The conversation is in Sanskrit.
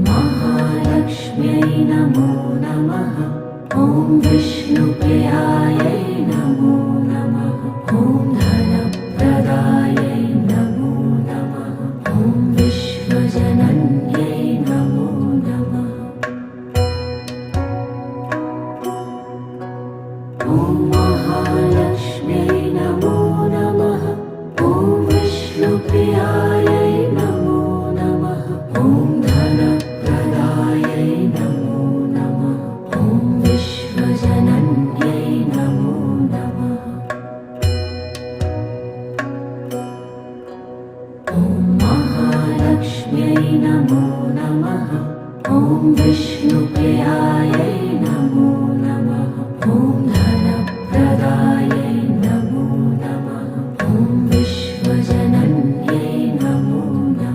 महालक्ष्म्यै नमो नमः। ॐ विष्णुप्रियायै नमो नमः। ॐ धनप्रदायै नमो नमः। ॐ विश्वजनन्यै नमो नमः। ॐ महालक्ष्म्यै नमो नमः। ॐ विष्णुप्रियायै नमो नमः। ॐ धनप्रदायै नमो नमः। ॐ विश्वजनन्यै नमो नमः। ॐ महालक्ष्म्यै नमो नमः। ॐ